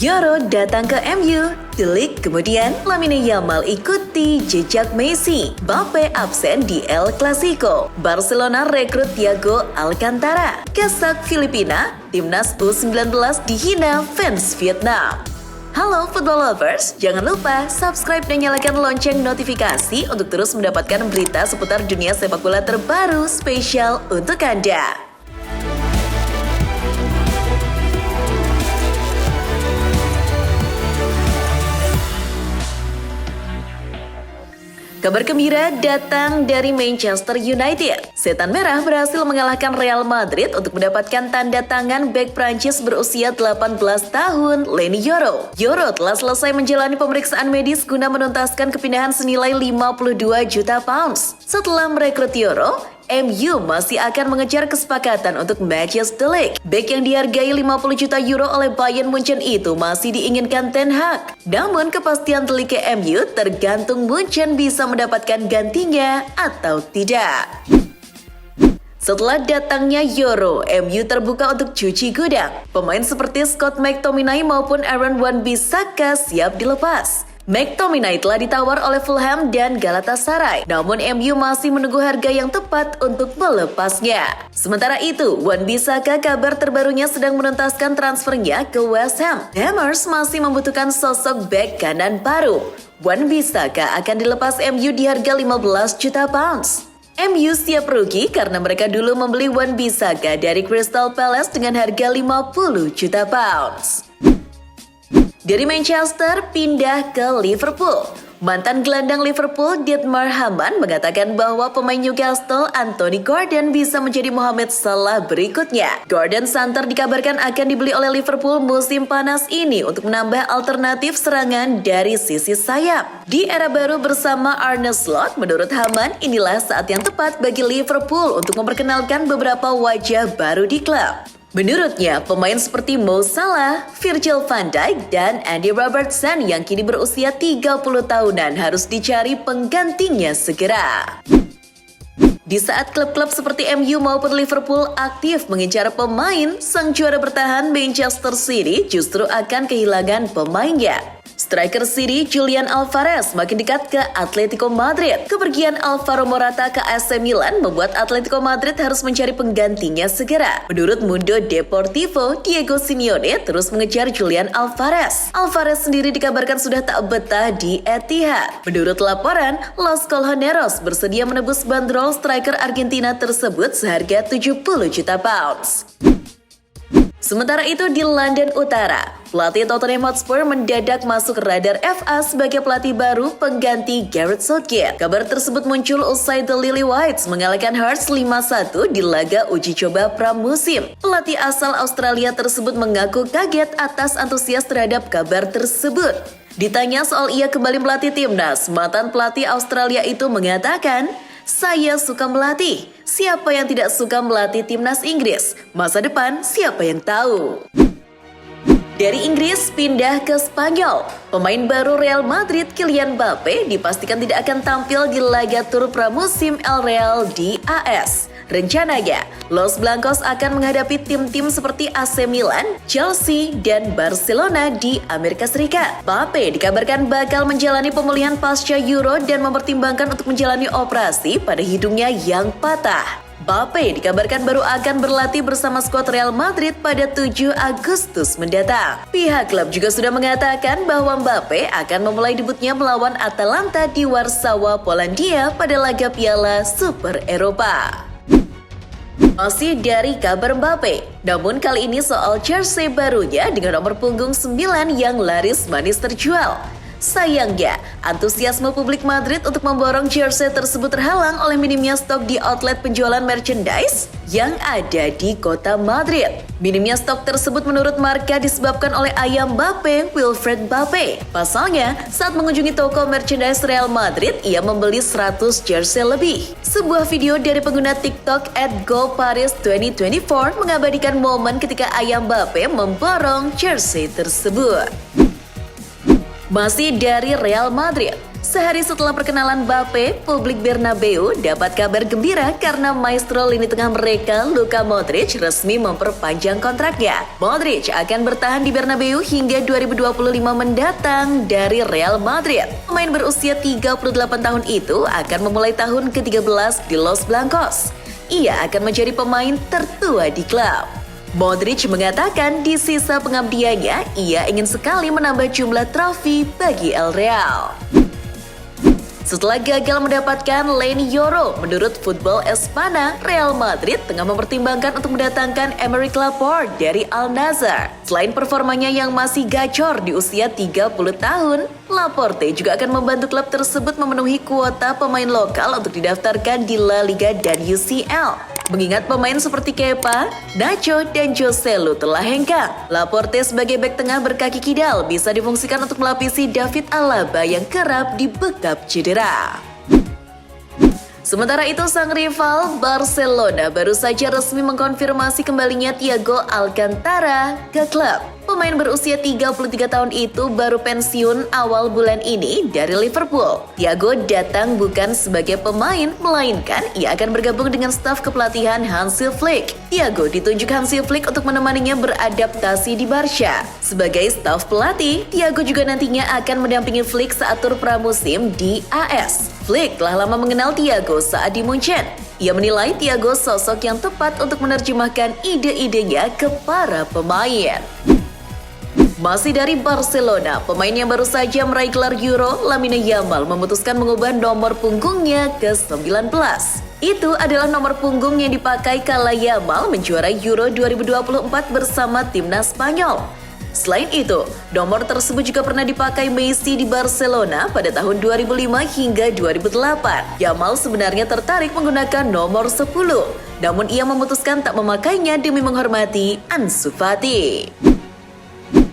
Yoro datang ke MU, delik kemudian Lamine Yamal ikuti jejak Messi. Mbappe absen di El Clasico. Barcelona rekrut Thiago Alcantara. Kesak Filipina, timnas U19 dihina fans Vietnam. Halo football lovers, jangan lupa subscribe dan nyalakan lonceng notifikasi untuk terus mendapatkan berita seputar dunia sepak bola terbaru spesial untuk Anda. Kabar gembira datang dari Manchester United. Setan Merah berhasil mengalahkan Real Madrid untuk mendapatkan tanda tangan bek Prancis berusia 18 tahun, Leny Yoro. Yoro telah selesai menjalani pemeriksaan medis guna menuntaskan kepindahan senilai 52 juta pounds. Setelah merekrut Yoro, MU masih akan mengejar kesepakatan untuk Matthijs de Ligt. Bek yang dihargai 50 juta euro oleh Bayern Munchen itu masih diinginkan Ten Hag. Namun kepastian de Ligt ke MU tergantung Munchen bisa mendapatkan gantinya atau tidak. Setelah datangnya Yoro, MU terbuka untuk cuci gudang. Pemain seperti Scott McTominay maupun Aaron Wan-Bissaka siap dilepas. McTominay telah ditawar oleh Fulham dan Galatasaray, namun MU masih menunggu harga yang tepat untuk melepasnya. Sementara itu, Wan-Bissaka kabar terbarunya sedang menuntaskan transfernya ke West Ham. Hammers masih membutuhkan sosok bek kanan baru. Wan-Bissaka akan dilepas MU di harga 15 juta pounds. MU siap rugi karena mereka dulu membeli Wan-Bissaka dari Crystal Palace dengan harga 50 juta pounds. Dari Manchester pindah ke Liverpool. Mantan gelandang Liverpool Dietmar Hamann mengatakan bahwa pemain Newcastle Anthony Gordon bisa menjadi Mohamed Salah berikutnya. Gordon santer dikabarkan akan dibeli oleh Liverpool musim panas ini untuk menambah alternatif serangan dari sisi sayap. Di era baru bersama Arne Slot, menurut Hamann inilah saat yang tepat bagi Liverpool untuk memperkenalkan beberapa wajah baru di klub. Menurutnya, pemain seperti Mo Salah, Virgil van Dijk, dan Andy Robertson yang kini berusia 30 tahunan harus dicari penggantinya segera. Di saat klub-klub seperti MU maupun Liverpool aktif mengincar pemain, sang juara bertahan Manchester City justru akan kehilangan pemainnya. Striker City Julian Alvarez makin dekat ke Atletico Madrid. Kepergian Alvaro Morata ke AC Milan membuat Atletico Madrid harus mencari penggantinya segera. Menurut Mundo Deportivo, Diego Simeone terus mengejar Julian Alvarez. Alvarez sendiri dikabarkan sudah tak betah di Etihad. Menurut laporan, Los Colchoneros bersedia menebus bandrol striker Argentina tersebut seharga 70 juta pounds. Sementara itu di London Utara, pelatih Tottenham Hotspur mendadak masuk radar FA sebagai pelatih baru pengganti Gareth Southgate. Kabar tersebut muncul usai The Lily Whites mengalahkan Hearts 5-1 di laga uji coba pramusim. Pelatih asal Australia tersebut mengaku kaget atas antusias terhadap kabar tersebut. Ditanya soal ia kembali melatih timnas, mantan pelatih Australia itu mengatakan, "Saya suka melatih. Siapa yang tidak suka melatih timnas Inggris? Masa depan siapa yang tahu?" Dari Inggris pindah ke Spanyol. Pemain baru Real Madrid Kylian Mbappe dipastikan tidak akan tampil di laga tur pramusim El Real di AS. Rencananya, Los Blancos akan menghadapi tim-tim seperti AC Milan, Chelsea, dan Barcelona di Amerika Serikat. Mbappe dikabarkan bakal menjalani pemulihan pasca Euro dan mempertimbangkan untuk menjalani operasi pada hidungnya yang patah. Mbappe dikabarkan baru akan berlatih bersama skuad Real Madrid pada 7 Agustus mendatang. Pihak klub juga sudah mengatakan bahwa Mbappe akan memulai debutnya melawan Atalanta di Warsawa, Polandia pada laga Piala Super Eropa. Masih dari kabar Mbappe, namun kali ini soal jersey barunya dengan nomor punggung 9 yang laris manis terjual. Sayangnya, antusiasme publik Madrid untuk memborong jersey tersebut terhalang oleh minimnya stok di outlet penjualan merchandise yang ada di kota Madrid. Minimnya stok tersebut menurut Marca disebabkan oleh ayah Mbappe, Wilfried Mbappe. Pasalnya, saat mengunjungi toko merchandise Real Madrid, ia membeli 100 jersey lebih. Sebuah video dari pengguna TikTok @GoParis2024 mengabadikan momen ketika ayah Mbappe memborong jersey tersebut. Masih dari Real Madrid, Sehari setelah perkenalan Mbappe, publik Bernabeu dapat kabar gembira karena maestro lini tengah mereka, Luka Modric, resmi memperpanjang kontraknya. Modric akan bertahan di Bernabeu hingga 2025 mendatang dari Real Madrid. Pemain berusia 38 tahun itu akan memulai tahun ke-13 di Los Blancos. Ia akan menjadi pemain tertua di klub. Modric mengatakan di sisa pengabdiannya, ia ingin sekali menambah jumlah trofi bagi El Real. Setelah gagal mendapatkan Leny Yoro, menurut Football Espana, Real Madrid tengah mempertimbangkan untuk mendatangkan Aymeric Laporte dari Al Nassr. Selain performanya yang masih gacor di usia 30 tahun, Laporte juga akan membantu klub tersebut memenuhi kuota pemain lokal untuk didaftarkan di La Liga dan UCL. Mengingat pemain seperti Kepa, Nacho, dan Joselu telah hengkang, Laporte sebagai bek tengah berkaki kidal bisa difungsikan untuk melapisi David Alaba yang kerap dibekap cedera. Sementara itu, sang rival Barcelona baru saja resmi mengkonfirmasi kembalinya Thiago Alcantara ke klub. Pemain berusia 33 tahun itu baru pensiun awal bulan ini dari Liverpool. Thiago datang bukan sebagai pemain, melainkan ia akan bergabung dengan staf kepelatihan Hansi Flick. Thiago ditunjuk Hansi Flick untuk menemaninya beradaptasi di Barca. Sebagai staf pelatih, Thiago juga nantinya akan mendampingi Flick saat tur pramusim di AS. Flick telah lama mengenal Thiago saat di Munchen. Ia menilai Thiago sosok yang tepat untuk menerjemahkan ide-idenya ke para pemain. Masih dari Barcelona, pemain yang baru saja meraih gelar Euro, Lamine Yamal memutuskan mengubah nomor punggungnya ke 19. Itu adalah nomor punggung yang dipakai kala Yamal menjuarai Euro 2024 bersama timnas Spanyol. Selain itu, nomor tersebut juga pernah dipakai Messi di Barcelona pada tahun 2005 hingga 2008. Yamal sebenarnya tertarik menggunakan nomor 10, namun ia memutuskan tak memakainya demi menghormati Ansu Fati.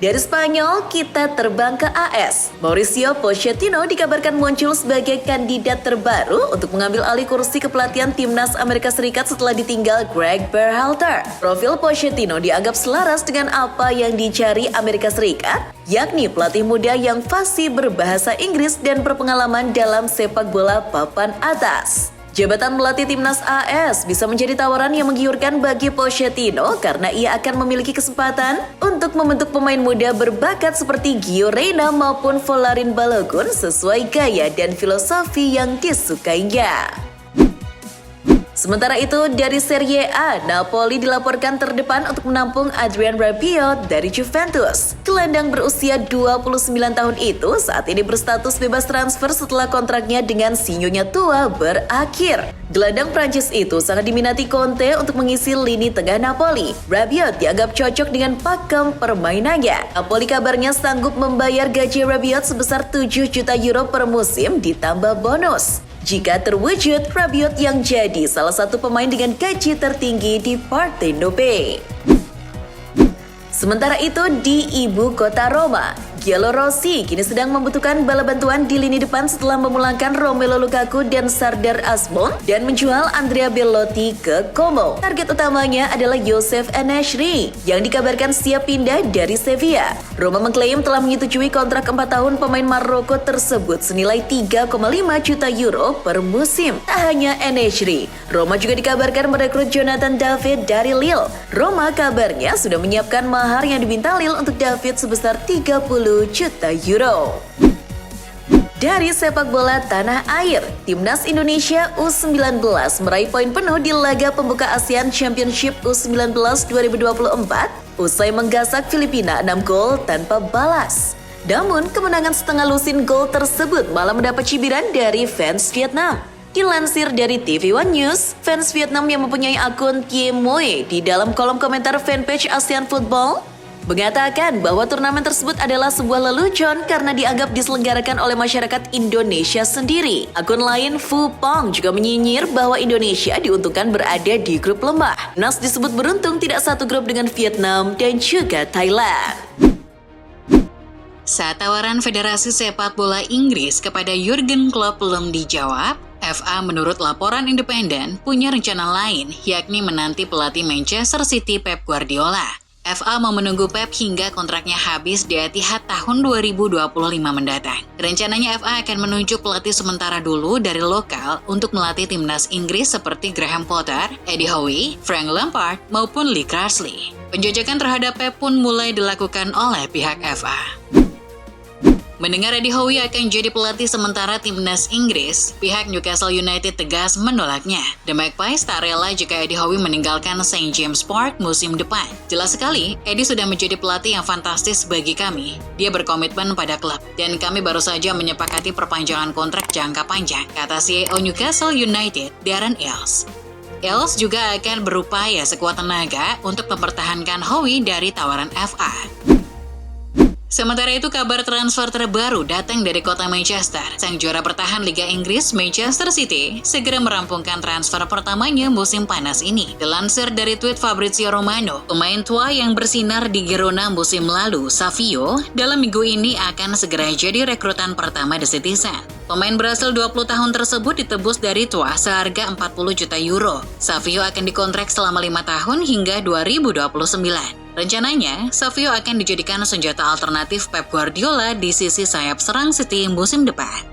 Dari Spanyol, kita terbang ke AS. Mauricio Pochettino dikabarkan muncul sebagai kandidat terbaru untuk mengambil alih kursi kepelatihan timnas Amerika Serikat setelah ditinggal Greg Berhalter. Profil Pochettino dianggap selaras dengan apa yang dicari Amerika Serikat, yakni pelatih muda yang fasih berbahasa Inggris dan berpengalaman dalam sepak bola papan atas. Jabatan melatih timnas AS bisa menjadi tawaran yang menggiurkan bagi Pochettino karena ia akan memiliki kesempatan untuk membentuk pemain muda berbakat seperti Gio Reyna maupun Folarin Balogun sesuai gaya dan filosofi yang disukainya. Sementara itu, dari Serie A, Napoli dilaporkan terdepan untuk menampung Adrien Rabiot dari Juventus. Gelandang berusia 29 tahun itu saat ini berstatus bebas transfer setelah kontraknya dengan sinyonya tua berakhir. Gelandang Prancis itu sangat diminati Conte untuk mengisi lini tengah Napoli. Rabiot dianggap cocok dengan pakem permainannya. Napoli kabarnya sanggup membayar gaji Rabiot sebesar 7 juta euro per musim ditambah bonus. Jika terwujud, Rabiot yang jadi salah satu pemain dengan gaji tertinggi di Partenope. Sementara itu, di ibu kota Roma, Giallorossi kini sedang membutuhkan bala bantuan di lini depan setelah memulangkan Romelu Lukaku dan Sardar Azmoun dan menjual Andrea Bellotti ke Como. Target utamanya adalah Youssef En-Nesyri yang dikabarkan siap pindah dari Sevilla. Roma mengklaim telah menyetujui kontrak 4 tahun pemain Maroko tersebut senilai 3,5 juta euro per musim. Tak hanya En-Nesyri, Roma juga dikabarkan merekrut Jonathan David dari Lille. Roma kabarnya sudah menyiapkan mahar yang diminta Lille untuk David sebesar 30 juta euro. Dari sepak bola tanah air, Timnas Indonesia U19 meraih poin penuh di laga pembuka ASEAN Championship U19 2024 usai menggasak Filipina 6 gol tanpa balas. Namun, kemenangan setengah lusin gol tersebut malah mendapat cibiran dari fans Vietnam. Dilansir dari TV One News, fans Vietnam yang mempunyai akun Tie Moe di dalam kolom komentar fanpage ASEAN Football mengatakan bahwa turnamen tersebut adalah sebuah lelucon karena dianggap diselenggarakan oleh masyarakat Indonesia sendiri. Akun lain, Fu Pong, juga menyinyir bahwa Indonesia diuntungkan berada di grup lemah. Nas disebut beruntung tidak satu grup dengan Vietnam dan juga Thailand. Saat tawaran Federasi Sepak Bola Inggris kepada Jurgen Klopp belum dijawab, FA menurut laporan independen punya rencana lain, yakni menanti pelatih Manchester City Pep Guardiola. FA mau menunggu Pep hingga kontraknya habis di Etihad tahun 2025 mendatang. Rencananya FA akan menunjuk pelatih sementara dulu dari lokal untuk melatih timnas Inggris seperti Graham Potter, Eddie Howe, Frank Lampard, maupun Lee Carsley. Penjajakan terhadap Pep pun mulai dilakukan oleh pihak FA. Mendengar Eddie Howe akan jadi pelatih sementara timnas Inggris, pihak Newcastle United tegas menolaknya. The Magpies tak rela jika Eddie Howe meninggalkan St. James Park musim depan. Jelas sekali, Eddie sudah menjadi pelatih yang fantastis bagi kami. Dia berkomitmen pada klub, dan kami baru saja menyepakati perpanjangan kontrak jangka panjang, kata CEO Newcastle United, Darren Eales. Eales juga akan berupaya sekuat tenaga untuk mempertahankan Howe dari tawaran FA. Sementara itu, kabar transfer terbaru datang dari kota Manchester. Sang juara bertahan Liga Inggris, Manchester City, segera merampungkan transfer pertamanya musim panas ini. Dilansir dari tweet Fabrizio Romano, pemain tua yang bersinar di Girona musim lalu, Savio, dalam minggu ini akan segera jadi rekrutan pertama The Citizen. Pemain Brasil 20 tahun tersebut ditebus dari tua seharga 40 juta euro. Savio akan dikontrak selama 5 tahun hingga 2029. Rencananya, Savio akan dijadikan senjata alternatif Pep Guardiola di sisi sayap serang City musim depan.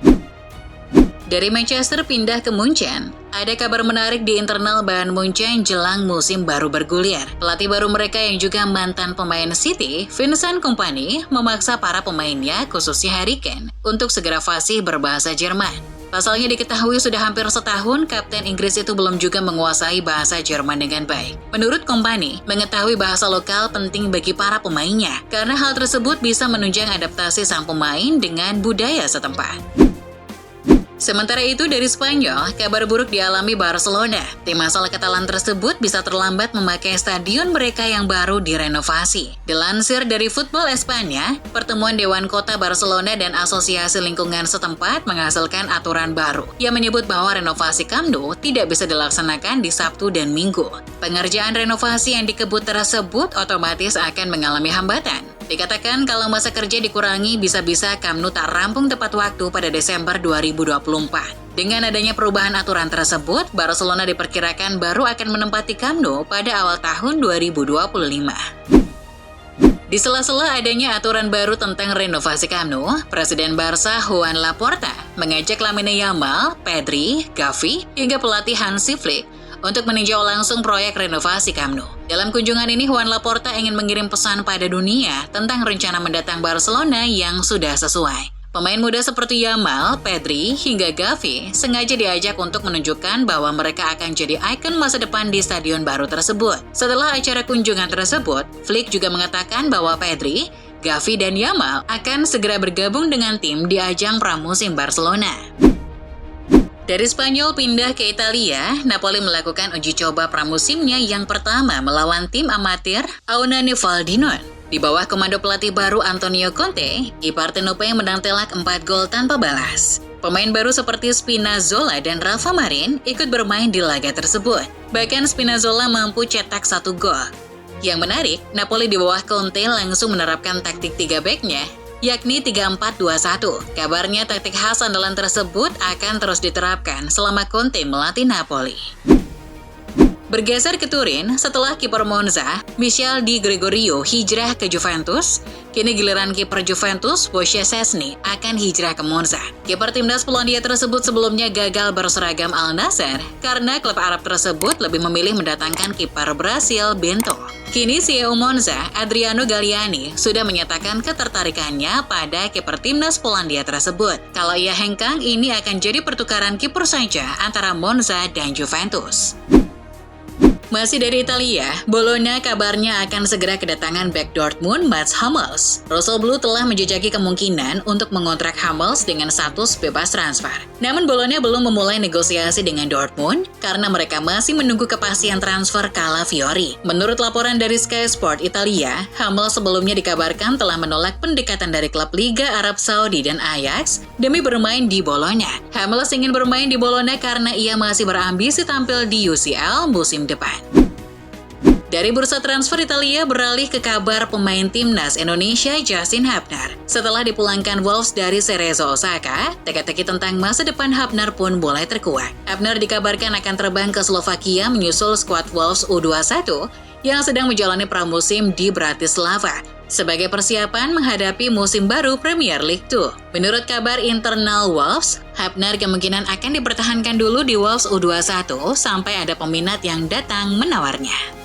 Dari Manchester pindah ke Munchen, ada kabar menarik di internal Bayern Munchen jelang musim baru bergulir. Pelatih baru mereka yang juga mantan pemain City, Vincent Kompany, memaksa para pemainnya, khususnya Harry Kane, untuk segera fasih berbahasa Jerman. Pasalnya diketahui sudah hampir setahun Kapten Inggris itu belum juga menguasai bahasa Jerman dengan baik. Menurut Kompany, mengetahui bahasa lokal penting bagi para pemainnya, karena hal tersebut bisa menunjang adaptasi sang pemain dengan budaya setempat. Sementara itu dari Spanyol, kabar buruk dialami Barcelona. Tim asal Katalan tersebut bisa terlambat memakai stadion mereka yang baru direnovasi. Dilansir dari Football Espanya, pertemuan Dewan Kota Barcelona dan Asosiasi Lingkungan setempat menghasilkan aturan baru yang menyebut bahwa renovasi Camp Nou tidak bisa dilaksanakan di Sabtu dan Minggu. Pengerjaan renovasi yang dikebut tersebut otomatis akan mengalami hambatan. Dikatakan kalau masa kerja dikurangi, bisa-bisa Camp Nou tak rampung tepat waktu pada Desember 2024. Dengan adanya perubahan aturan tersebut, Barcelona diperkirakan baru akan menempati Camp Nou pada awal tahun 2025. Di sela-sela adanya aturan baru tentang renovasi Camp Nou, Presiden Barca Joan Laporta mengajak Lamine Yamal, Pedri, Gavi, hingga pelatih Hansi Flick untuk meninjau langsung proyek renovasi Camp Nou. Dalam kunjungan ini, Joan Laporta ingin mengirim pesan pada dunia tentang rencana mendatang Barcelona yang sudah sesuai. Pemain muda seperti Yamal, Pedri, hingga Gavi sengaja diajak untuk menunjukkan bahwa mereka akan jadi ikon masa depan di stadion baru tersebut. Setelah acara kunjungan tersebut, Flick juga mengatakan bahwa Pedri, Gavi, dan Yamal akan segera bergabung dengan tim di ajang pramusim Barcelona. Dari Spanyol pindah ke Italia, Napoli melakukan uji coba pramusimnya yang pertama melawan tim amatir Aunane Frosinone. Di bawah komando pelatih baru Antonio Conte, I Partenope menang telak 4 gol tanpa balas. Pemain baru seperti Spinazzola dan Rafa Marin ikut bermain di laga tersebut. Bahkan Spinazzola mampu cetak 1 gol. Yang menarik, Napoli di bawah Conte langsung menerapkan taktik 3 back-nya, yakni 3-4-2-1. Kabarnya taktik khas andalan tersebut akan terus diterapkan selama Conte melatih Napoli. Bergeser ke Turin, setelah kiper Monza, Michel Di Gregorio hijrah ke Juventus, kini giliran kiper Juventus, Wojciech Szczesny, akan hijrah ke Monza. Kiper timnas Polandia tersebut sebelumnya gagal berseragam Al Nassr karena klub Arab tersebut lebih memilih mendatangkan kiper Brasil Bento. Kini CEO Monza, Adriano Galliani, sudah menyatakan ketertarikannya pada kiper timnas Polandia tersebut. Kalau ia hengkang, ini akan jadi pertukaran kiper saja antara Monza dan Juventus. Masih dari Italia, Bologna kabarnya akan segera kedatangan bek Dortmund Mats Hummels. Russell Blue telah menjejaki kemungkinan untuk mengontrak Hummels dengan status bebas transfer. Namun Bologna belum memulai negosiasi dengan Dortmund karena mereka masih menunggu kepastian transfer Calafiori. Menurut laporan dari Sky Sport Italia, Hummels sebelumnya dikabarkan telah menolak pendekatan dari klub Liga Arab Saudi dan Ajax demi bermain di Bologna. Hummels ingin bermain di Bologna karena ia masih berambisi tampil di UCL musim depan. Dari bursa transfer Italia beralih ke kabar pemain timnas Indonesia Justin Hubner. Setelah dipulangkan Wolves dari Cerezo Osaka, teka-teki tentang masa depan Hubner pun mulai terkuak. Hubner dikabarkan akan terbang ke Slovakia menyusul skuad Wolves U21 yang sedang menjalani pramusim di Bratislava sebagai persiapan menghadapi musim baru Premier League 2. Menurut kabar internal Wolves, Hubner kemungkinan akan dipertahankan dulu di Wolves U21 sampai ada peminat yang datang menawarnya.